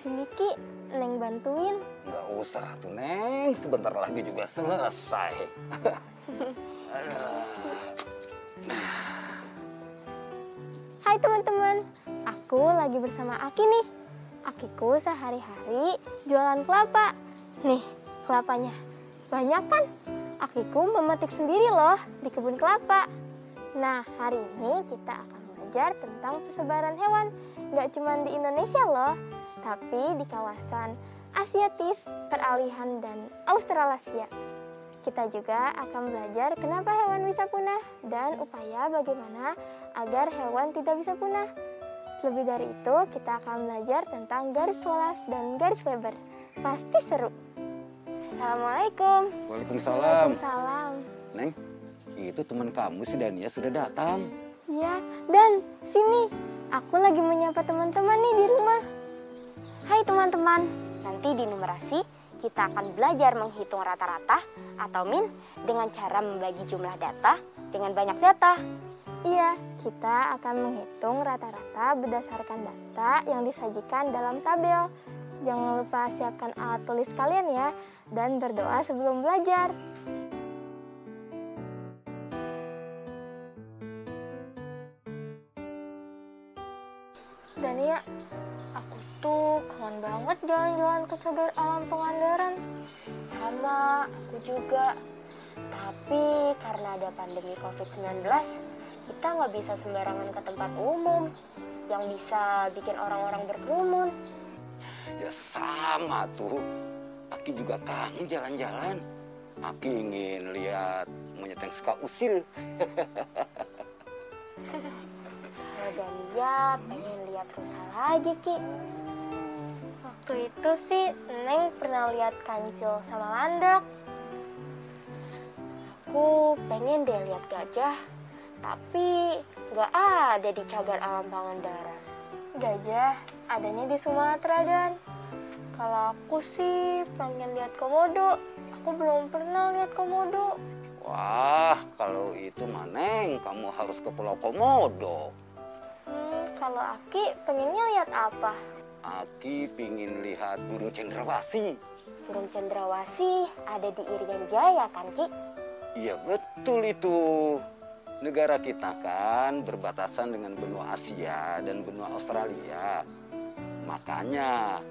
Sini Ki, Neng bantuin. Nggak usah tuh Neng, sebentar lagi juga selesai. Hai teman-teman, aku lagi bersama Aki nih. Akiku sehari-hari jualan kelapa. Nih, kelapanya. Banyak kan? Akiku memetik sendiri loh di kebun kelapa. Nah, hari ini kita akan belajar tentang persebaran hewan. Nggak cuma di Indonesia loh, tapi di kawasan Asiatis, Peralihan, dan Australasia. Kita juga akan belajar kenapa hewan bisa punah dan upaya bagaimana agar hewan tidak bisa punah. Lebih dari itu, kita akan belajar tentang garis Wallace dan garis Weber. Pasti seru. Assalamualaikum. Waalaikumsalam. Waalaikumsalam. Neng, itu teman kamu si Dania sudah datang. Ya, dan sini. Aku lagi menyapa teman-teman nih di rumah. Hai teman-teman, nanti di numerasi kita akan belajar menghitung rata-rata atau min dengan cara membagi jumlah data dengan banyak data. Iya, kita akan menghitung rata-rata berdasarkan data yang disajikan dalam tabel. Jangan lupa siapkan alat tulis kalian ya, dan berdoa sebelum belajar. Dania, aku tuh kangen banget jalan-jalan ke Cagar Alam Pangandaran. Sama, aku juga. Tapi karena ada pandemi COVID-19, kita nggak bisa sembarangan ke tempat umum yang bisa bikin orang-orang berkerumun. Ya sama tuh, Aki juga kangen jalan-jalan. Aki ingin lihat monyet yang suka usil. Kalau Dania pengen lihat rusa lagi, Ki. Waktu itu sih, Neng pernah lihat kancil sama landak. Aku pengen deh lihat gajah, tapi nggak ada di Cagar Alam Pangandaran. Gajah adanya di Sumatera, Dan. Kalau aku sih pengen lihat komodo. Aku belum pernah lihat komodo. Wah, kalau itu mah Neng, kamu harus ke Pulau Komodo. Kalau Aki pengennya lihat apa? Aki pingin lihat burung cendrawasih. Burung cendrawasih ada di Irian Jaya kan, Ki? Iya betul itu. Negara kita kan berbatasan dengan benua Asia dan benua Australia. Makanya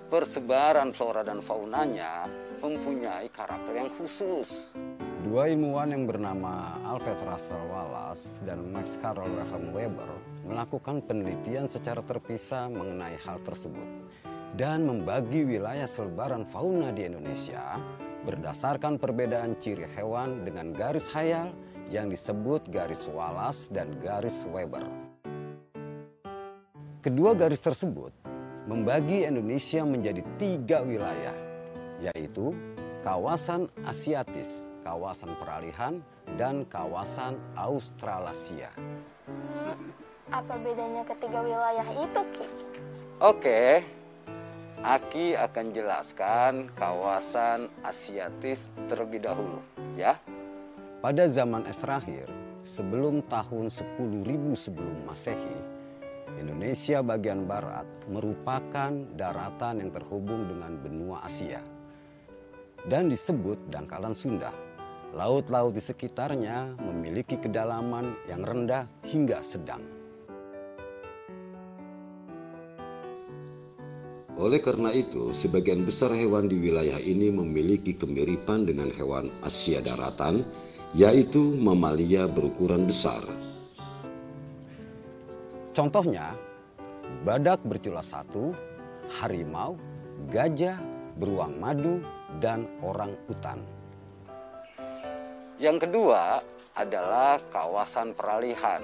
persebaran flora dan faunanya mempunyai karakter yang khusus. Dua ilmuwan yang bernama Alfred Russel Wallace dan Max Carroll Wilhelm Weber melakukan penelitian secara terpisah mengenai hal tersebut dan membagi wilayah selebaran fauna di Indonesia berdasarkan perbedaan ciri hewan dengan garis khayal yang disebut garis Wallace dan garis Weber. Kedua garis tersebut membagi Indonesia menjadi 3 wilayah, yaitu kawasan Asiatis, kawasan Peralihan, dan kawasan Australasia. Apa bedanya ketiga wilayah itu, Ki? Oke, Aki akan jelaskan kawasan Asiatis terlebih dahulu, ya. Pada zaman es terakhir, sebelum tahun 10.000 sebelum Masehi, Indonesia bagian barat merupakan daratan yang terhubung dengan benua Asia dan disebut dangkalan Sunda. Laut-laut di sekitarnya memiliki kedalaman yang rendah hingga sedang. Oleh karena itu, sebagian besar hewan di wilayah ini memiliki kemiripan dengan hewan Asia daratan yaitu mamalia berukuran besar. Contohnya, badak bercula satu, harimau, gajah, beruang madu, dan orang utan. Yang kedua adalah kawasan peralihan.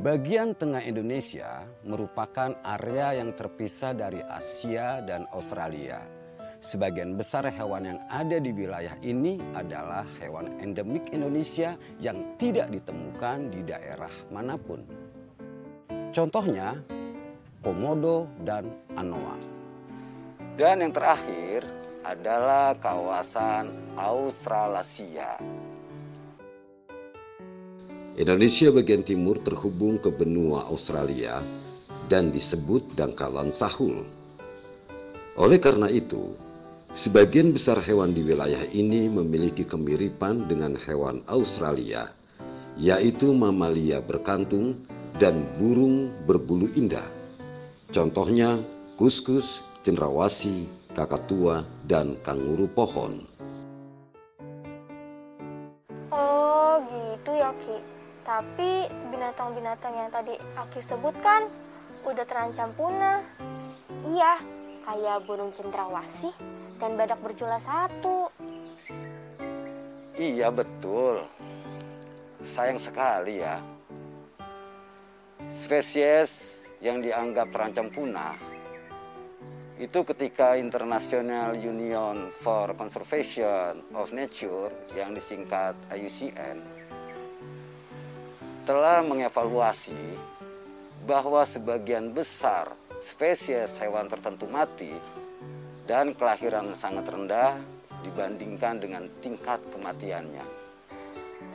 Bagian tengah Indonesia merupakan area yang terpisah dari Asia dan Australia. Sebagian besar hewan yang ada di wilayah ini adalah hewan endemik Indonesia yang tidak ditemukan di daerah manapun. Contohnya, komodo dan anoa. Dan yang terakhir adalah kawasan Australasia. Indonesia bagian timur terhubung ke benua Australia dan disebut dangkalan Sahul. Oleh karena itu, sebagian besar hewan di wilayah ini memiliki kemiripan dengan hewan Australia, yaitu mamalia berkantung dan burung berbulu indah. Contohnya kuskus, cendrawasih, kakatua, dan kanguru pohon. Oh gitu ya Ki. Tapi binatang-binatang yang tadi Aki sebutkan udah terancam punah. Iya, kayak burung cendrawasih dan badak bercula satu. Iya betul. Sayang sekali ya. Spesies yang dianggap terancam punah itu ketika International Union for Conservation of Nature yang disingkat IUCN telah mengevaluasi bahwa sebagian besar spesies hewan tertentu mati dan kelahiran sangat rendah dibandingkan dengan tingkat kematiannya.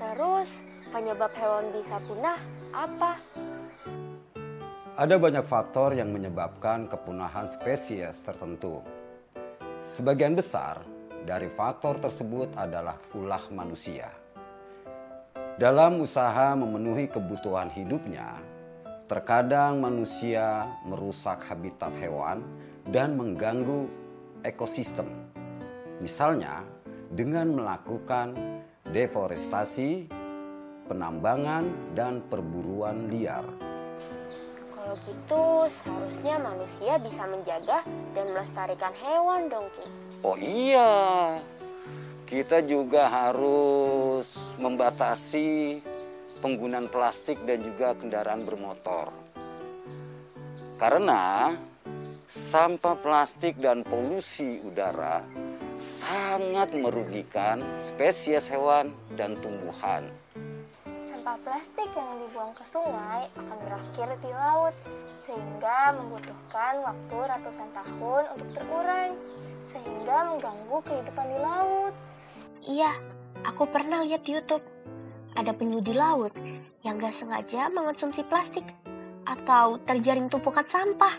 Terus penyebab hewan bisa punah apa? Ada banyak faktor yang menyebabkan kepunahan spesies tertentu. Sebagian besar dari faktor tersebut adalah ulah manusia. Dalam usaha memenuhi kebutuhan hidupnya, terkadang manusia merusak habitat hewan dan mengganggu ekosistem. Misalnya dengan melakukan deforestasi, penambangan, dan perburuan liar. Kalau gitu seharusnya manusia bisa menjaga dan melestarikan hewan dong Ki. Oh iya, kita juga harus membatasi penggunaan plastik dan juga kendaraan bermotor. Karena sampah plastik dan polusi udara sangat merugikan spesies hewan dan tumbuhan. Sampah plastik yang dibuang ke sungai akan berakhir di laut, sehingga membutuhkan waktu ratusan tahun untuk terurai, sehingga mengganggu kehidupan di laut. Iya, aku pernah lihat di YouTube. Ada penyu di laut yang gak sengaja mengonsumsi plastik atau terjaring tumpukan sampah.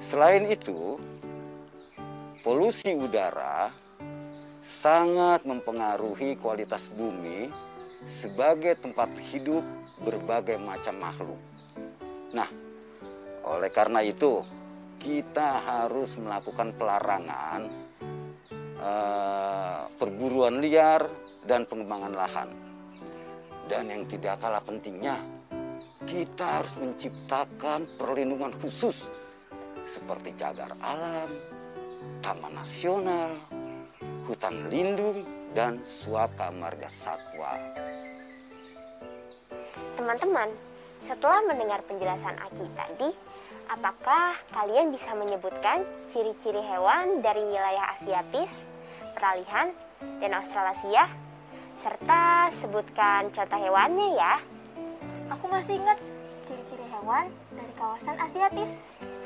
Selain itu, polusi udara sangat mempengaruhi kualitas bumi sebagai tempat hidup berbagai macam makhluk. Nah, oleh karena itu, kita harus melakukan pelarangan perburuan liar dan pengembangan lahan. Dan yang tidak kalah pentingnya, kita harus menciptakan perlindungan khusus seperti cagar alam, taman nasional, hutan lindung, dan suaka marga satwa. Teman-teman, setelah mendengar penjelasan Aki tadi, apakah kalian bisa menyebutkan ciri-ciri hewan dari wilayah Asiatis, peralihan, dan Australasia? Serta sebutkan contoh hewannya ya. Aku masih ingat ciri-ciri hewan dari kawasan Asiatis.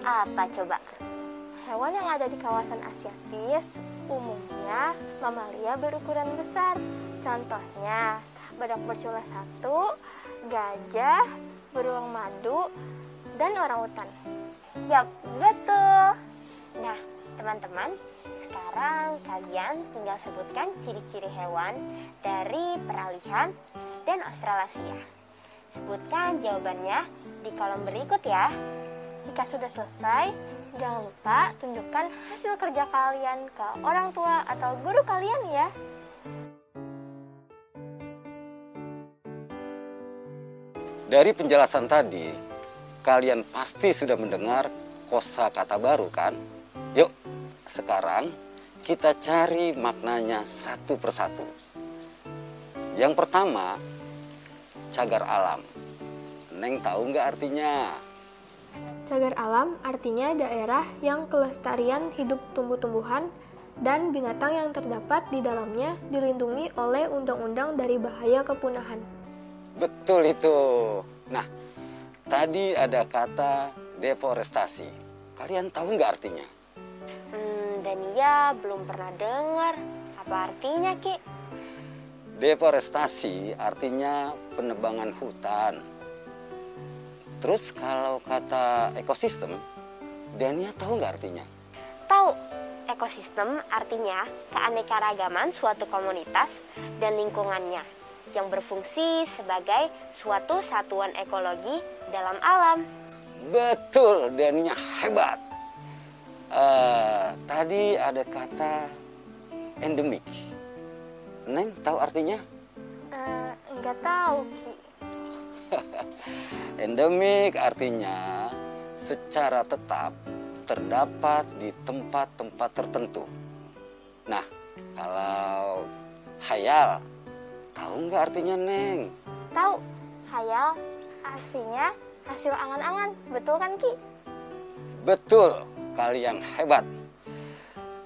Apa coba? Hewan yang ada di kawasan Asiatis umumnya mamalia berukuran besar. Contohnya badak bercula satu, gajah, beruang madu, dan orangutan. Yap, betul. Nah, teman-teman, sekarang kalian tinggal sebutkan ciri-ciri hewan dari peralihan dan Australasia. Sebutkan jawabannya di kolom berikut ya. Jika sudah selesai, jangan lupa tunjukkan hasil kerja kalian ke orang tua atau guru kalian ya. Dari penjelasan tadi, kalian pasti sudah mendengar kosakata baru kan? Yuk, sekarang kita cari maknanya satu persatu. Yang pertama, cagar alam. Neng tahu nggak artinya? Cagar alam artinya daerah yang kelestarian hidup tumbuh-tumbuhan dan binatang yang terdapat di dalamnya dilindungi oleh undang-undang dari bahaya kepunahan. Betul itu. Nah, tadi ada kata deforestasi. Kalian tahu nggak artinya? Dania belum pernah dengar. Apa artinya, Ki? Deforestasi artinya penebangan hutan. Terus kalau kata ekosistem, Dania tahu nggak artinya? Tahu. Ekosistem artinya keanekaragaman suatu komunitas dan lingkungannya yang berfungsi sebagai suatu satuan ekologi dalam alam. Betul, Dania hebat. Tadi ada kata endemik. Neng tahu artinya? Nggak tahu, Ki. Endemik artinya secara tetap terdapat di tempat-tempat tertentu. Nah, kalau hayal, tahu nggak artinya, Neng? Tahu, hayal artinya hasil angan-angan. Betul kan, Ki? Betul, kalian hebat.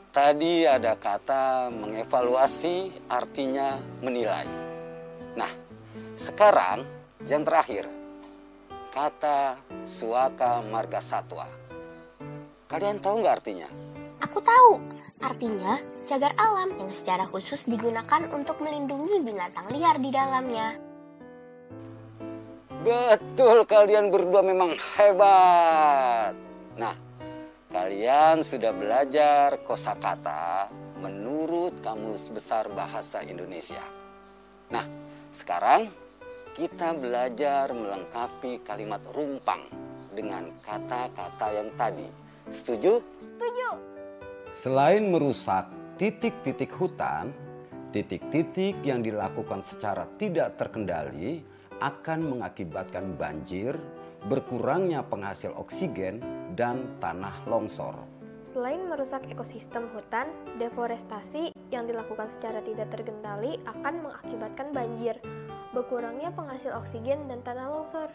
Tadi ada kata mengevaluasi artinya menilai. Nah, sekarang yang terakhir, kata suaka marga satwa. Kalian tahu nggak artinya? Aku tahu. Artinya, cagar alam yang secara khusus digunakan untuk melindungi binatang liar di dalamnya. Betul, kalian berdua memang hebat. Nah, kalian sudah belajar kosakata menurut Kamus Besar Bahasa Indonesia. Nah, sekarang kita belajar melengkapi kalimat rumpang dengan kata-kata yang tadi. Setuju? Setuju. Selain merusak titik-titik hutan, titik-titik yang dilakukan secara tidak terkendali akan mengakibatkan banjir, berkurangnya penghasil oksigen, dan tanah longsor. Selain merusak ekosistem hutan, deforestasi yang dilakukan secara tidak terkendali akan mengakibatkan banjir, berkurangnya penghasil oksigen, dan tanah longsor.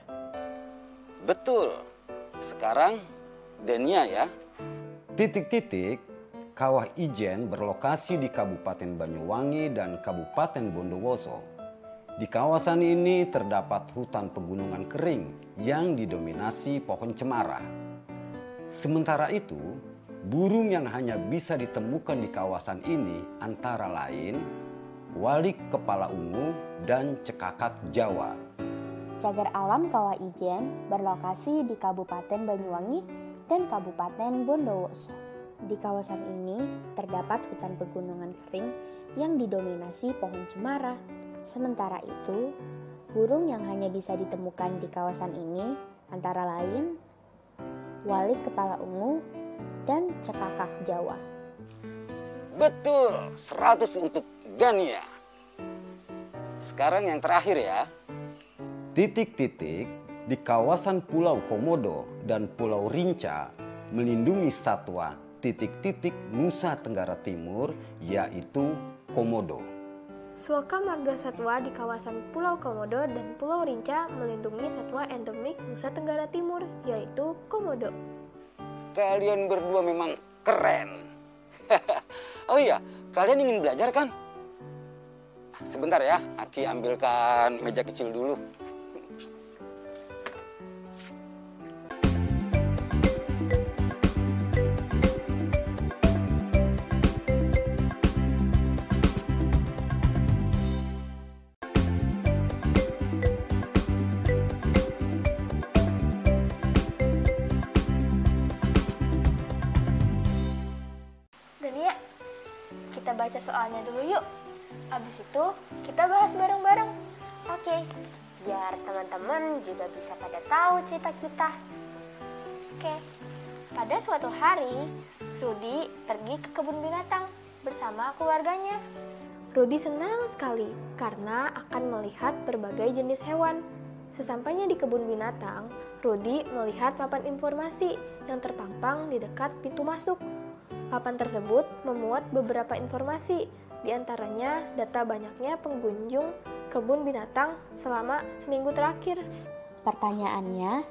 Betul. Sekarang Dania ya. Titik-titik Kawah Ijen berlokasi di Kabupaten Banyuwangi dan Kabupaten Bondowoso. Di kawasan ini terdapat hutan pegunungan kering yang didominasi pohon cemara. Sementara itu, burung yang hanya bisa ditemukan di kawasan ini antara lain walik kepala ungu dan cekakak Jawa. Cagar alam Kawah Ijen berlokasi di Kabupaten Banyuwangi dan Kabupaten Bondowoso. Di kawasan ini terdapat hutan pegunungan kering yang didominasi pohon cemara. Sementara itu, burung yang hanya bisa ditemukan di kawasan ini antara lain walik kepala ungu dan cekakak Jawa. Betul, 100 untuk Dania. Sekarang yang terakhir ya. Titik-titik di kawasan Pulau Komodo dan Pulau Rinca melindungi satwa titik-titik Nusa Tenggara Timur, yaitu komodo. Suaka marga satwa di kawasan Pulau Komodo dan Pulau Rinca melindungi satwa endemik Nusa Tenggara Timur, yaitu komodo. Kalian berdua memang keren. Oh iya, kalian ingin belajar kan? Sebentar ya, Aki ambilkan meja kecil dulu. Dania, kita baca soalnya dulu yuk. Abis itu kita bahas bareng-bareng. Oke, biar teman-teman juga bisa pada tahu cerita kita. Oke. Pada suatu hari, Rudy pergi ke kebun binatang bersama keluarganya. Rudy senang sekali karena akan melihat berbagai jenis hewan. Sesampainya di kebun binatang, Rudy melihat papan informasi yang terpampang di dekat pintu masuk. Papan tersebut memuat beberapa informasi, di antaranya data banyaknya pengunjung kebun binatang selama seminggu terakhir. Pertanyaannya,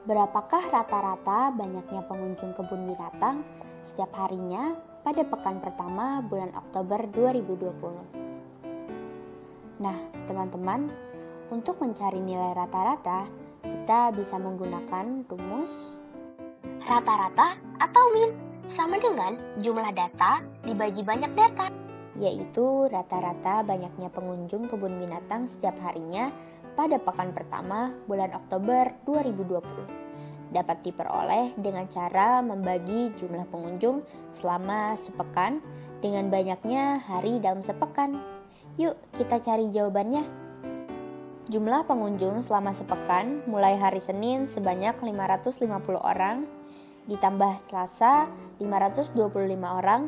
berapakah rata-rata banyaknya pengunjung kebun binatang setiap harinya pada pekan pertama bulan Oktober 2020? Nah, teman-teman, untuk mencari nilai rata-rata, kita bisa menggunakan rumus Rata-rata atau min sama dengan jumlah data dibagi banyak data. yaitu rata-rata banyaknya pengunjung kebun binatang setiap harinya pada pekan pertama bulan Oktober 2020. Dapat diperoleh dengan cara membagi jumlah pengunjung selama sepekan dengan banyaknya hari dalam sepekan. Yuk kita cari jawabannya. Jumlah pengunjung selama sepekan mulai hari Senin sebanyak 550 orang, ditambah Selasa 525 orang,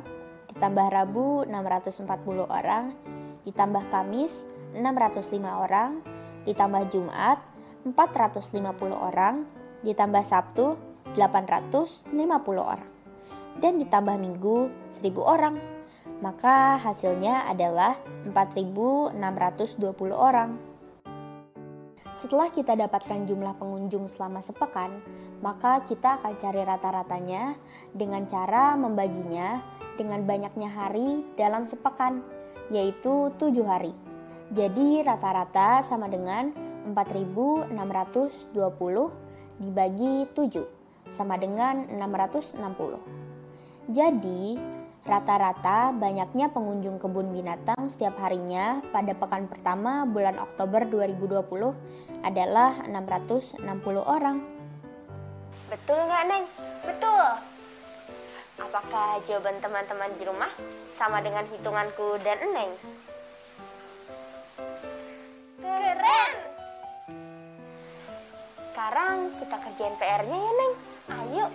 ditambah Rabu 640 orang, ditambah Kamis 605 orang, ditambah Jumat 450 orang, ditambah Sabtu 850 orang, dan ditambah Minggu 1000 orang. Maka hasilnya adalah 4620 orang. Setelah kita dapatkan jumlah pengunjung selama sepekan, maka kita akan cari rata-ratanya dengan cara membaginya dengan banyaknya hari dalam sepekan, yaitu 7 hari. Jadi rata-rata sama dengan 4620 dibagi 7, sama dengan 660. Jadi rata-rata banyaknya pengunjung kebun binatang setiap harinya pada pekan pertama bulan Oktober 2020 adalah 660 orang. Betul nggak, Neng? Betul. Apakah jawaban teman-teman di rumah sama dengan hitunganku dan Neng? Keren! Sekarang kita kerjain PR-nya ya, Neng. Ayo.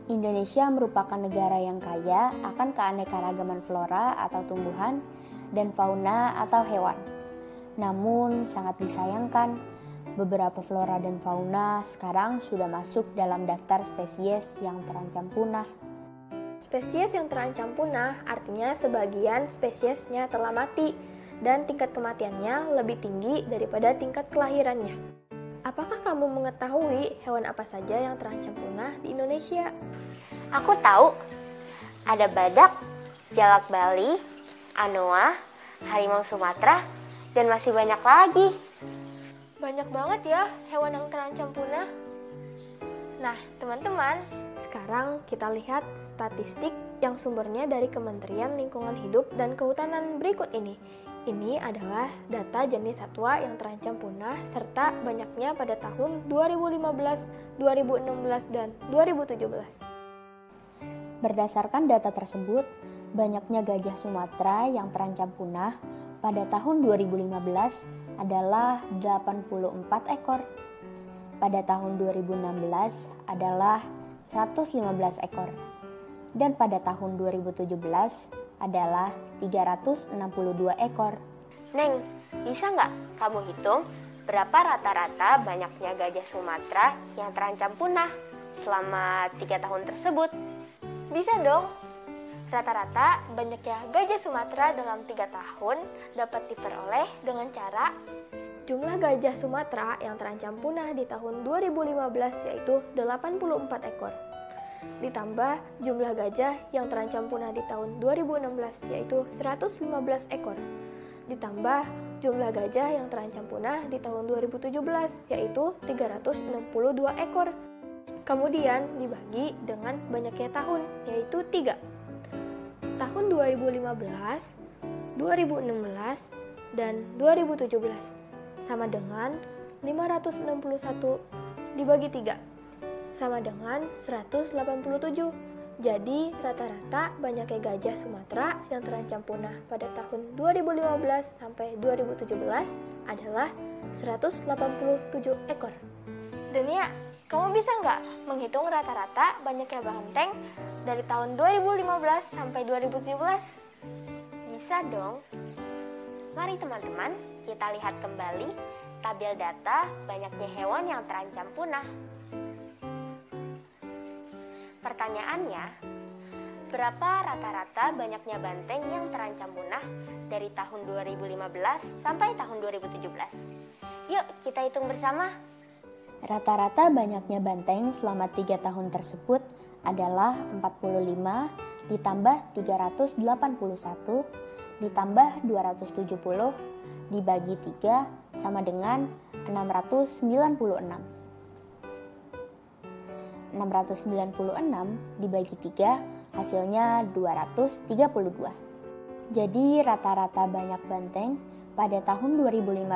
Indonesia merupakan negara yang kaya akan keanekaragaman flora atau tumbuhan dan fauna atau hewan. Namun sangat disayangkan, beberapa flora dan fauna sekarang sudah masuk dalam daftar spesies yang terancam punah. Spesies yang terancam punah artinya sebagian spesiesnya telah mati dan tingkat kematiannya lebih tinggi daripada tingkat kelahirannya. Apakah kamu mengetahui hewan apa saja yang terancam punah di Indonesia? Aku tahu. Ada badak, jalak Bali, anoa, harimau Sumatera, dan masih banyak lagi. Banyak banget ya hewan yang terancam punah. Nah, teman-teman, sekarang kita lihat statistik yang sumbernya dari Kementerian Lingkungan Hidup dan Kehutanan berikut ini. Ini adalah data jenis satwa yang terancam punah serta banyaknya pada tahun 2015, 2016, dan 2017. Berdasarkan data tersebut, banyaknya gajah Sumatera yang terancam punah pada tahun 2015 adalah 84 ekor. Pada tahun 2016 adalah 115 ekor. Dan pada tahun 2017 adalah 362 ekor. Neng, bisa nggak kamu hitung berapa rata-rata banyaknya gajah Sumatera yang terancam punah selama 3 tahun tersebut? Bisa dong. Rata-rata banyaknya gajah Sumatera dalam 3 tahun dapat diperoleh dengan cara jumlah gajah Sumatera yang terancam punah di tahun 2015 yaitu 84 ekor. Ditambah jumlah gajah yang terancam punah di tahun 2016 yaitu 115 ekor. Ditambah jumlah gajah yang terancam punah di tahun 2017 yaitu 362 ekor. Kemudian dibagi dengan banyaknya tahun yaitu 3. Tahun 2015, 2016, dan 2017 sama dengan 561 dibagi 3 sama dengan 187. Jadi rata-rata banyaknya gajah Sumatera yang terancam punah pada tahun 2015 sampai 2017 adalah 187 ekor. Denia, kamu bisa nggak menghitung rata-rata banyaknya banteng dari tahun 2015 sampai 2017? Bisa dong. Mari teman-teman, kita lihat kembali tabel data banyaknya hewan yang terancam punah. Pertanyaannya, berapa rata-rata banyaknya banteng yang terancam punah dari tahun 2015 sampai tahun 2017? Yuk kita hitung bersama. Rata-rata banyaknya banteng selama 3 tahun tersebut adalah 45 ditambah 381 ditambah 270 dibagi 3 sama dengan 696. 696 dibagi 3 hasilnya 232. Jadi rata-rata banyak banteng pada tahun 2015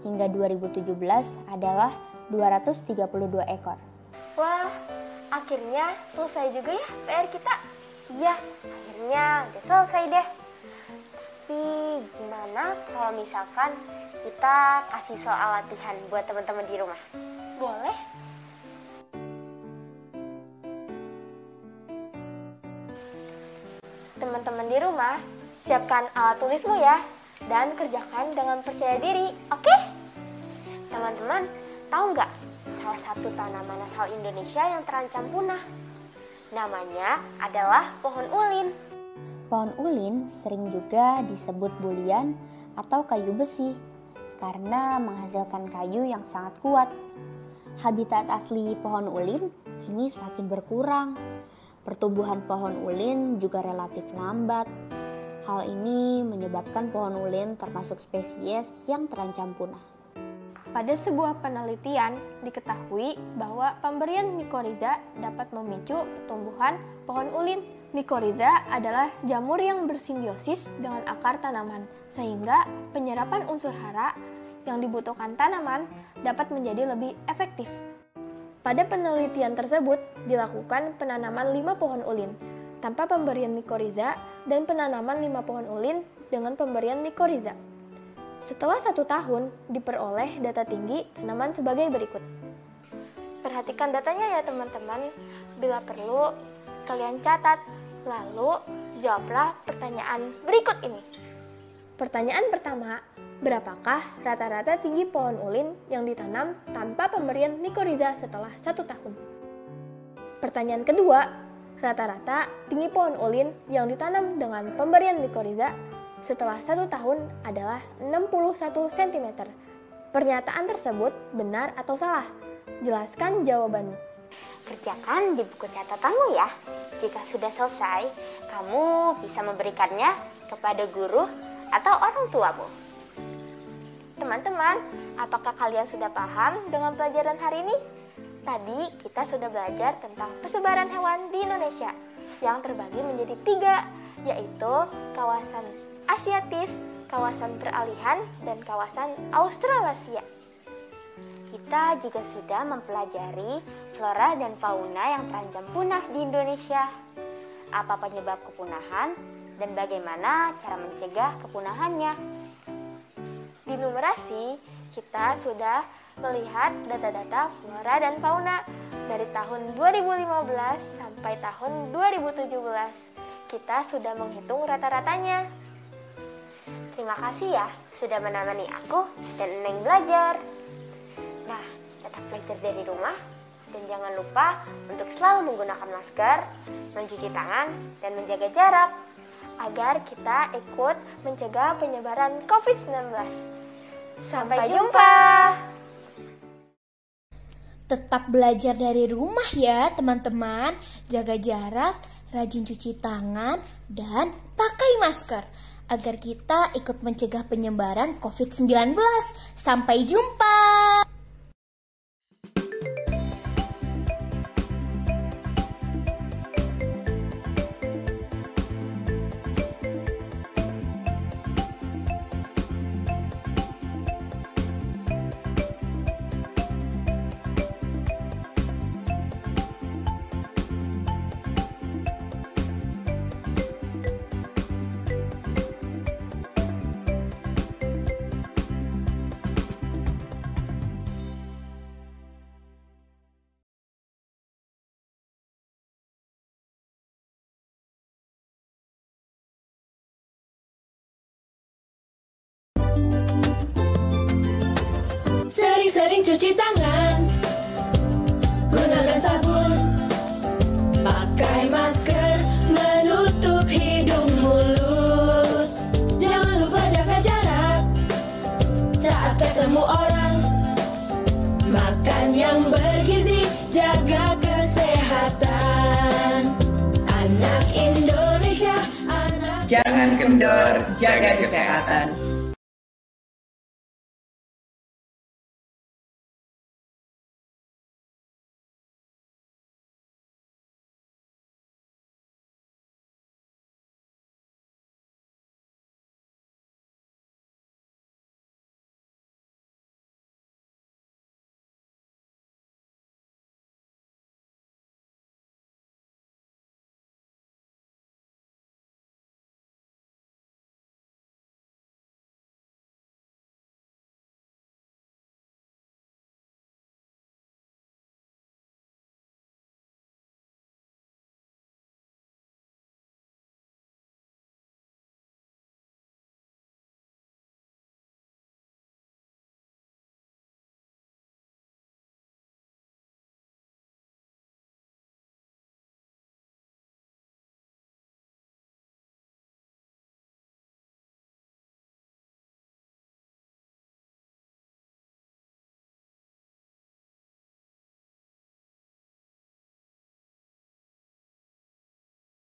hingga 2017 adalah 232 ekor. Wah, akhirnya selesai juga ya PR kita. Iya, akhirnya udah selesai deh. Tapi gimana kalau misalkan kita kasih soal latihan buat teman-teman di rumah? Boleh? Teman-teman di rumah, siapkan alat tulismu ya, dan kerjakan dengan percaya diri, oke? Teman-teman, tahu nggak salah satu tanaman asal Indonesia yang terancam punah? Namanya adalah pohon ulin. Pohon ulin sering juga disebut bulian atau kayu besi karena menghasilkan kayu yang sangat kuat. Habitat asli pohon ulin kini semakin berkurang. Pertumbuhan pohon ulin juga relatif lambat. Hal ini menyebabkan pohon ulin termasuk spesies yang terancam punah. Pada sebuah penelitian diketahui bahwa pemberian mikoriza dapat memicu pertumbuhan pohon ulin. Mikoriza adalah jamur yang bersimbiosis dengan akar tanaman, sehingga penyerapan unsur hara yang dibutuhkan tanaman dapat menjadi lebih efektif. Pada penelitian tersebut dilakukan penanaman 5 pohon ulin tanpa pemberian mikoriza dan penanaman 5 pohon ulin dengan pemberian mikoriza. Setelah 1 tahun diperoleh data tinggi tanaman sebagai berikut. Perhatikan datanya ya teman-teman, bila perlu kalian catat, lalu jawablah pertanyaan berikut ini. Pertanyaan pertama, berapakah rata-rata tinggi pohon ulin yang ditanam tanpa pemberian mikoriza setelah 1 tahun? Pertanyaan kedua, rata-rata tinggi pohon ulin yang ditanam dengan pemberian mikoriza setelah 1 tahun adalah 61 cm. Pernyataan tersebut benar atau salah? Jelaskan jawabanmu. Kerjakan di buku catatanmu ya. Jika sudah selesai, kamu bisa memberikannya kepada guru atau orang tuamu. Teman-teman, apakah kalian sudah paham dengan pelajaran hari ini? Tadi kita sudah belajar tentang persebaran hewan di Indonesia yang terbagi menjadi 3, yaitu kawasan Asiatis, kawasan peralihan, dan kawasan Australasia. Kita juga sudah mempelajari flora dan fauna yang terancam punah di Indonesia. Apa penyebab kepunahan dan bagaimana cara mencegah kepunahannya. Di numerasi, kita sudah melihat data-data flora dan fauna dari tahun 2015 sampai tahun 2017. Kita sudah menghitung rata-ratanya. Terima kasih ya sudah menemani aku dan Neng belajar. Nah, tetap belajar dari rumah dan jangan lupa untuk selalu menggunakan masker, mencuci tangan, dan menjaga jarak agar kita ikut mencegah penyebaran COVID-19. Sampai jumpa! Tetap belajar dari rumah ya teman-teman. Jaga jarak, rajin cuci tangan, dan pakai masker agar kita ikut mencegah penyebaran COVID-19. Sampai jumpa! sering cuci tangan, gunakan sabun, pakai masker, menutup hidung mulut. Jangan lupa jaga jarak saat ketemu orang. Makan yang bergizi, jaga kesehatan. Anak Indonesia, anak Jangan kendor, jaga kesehatan.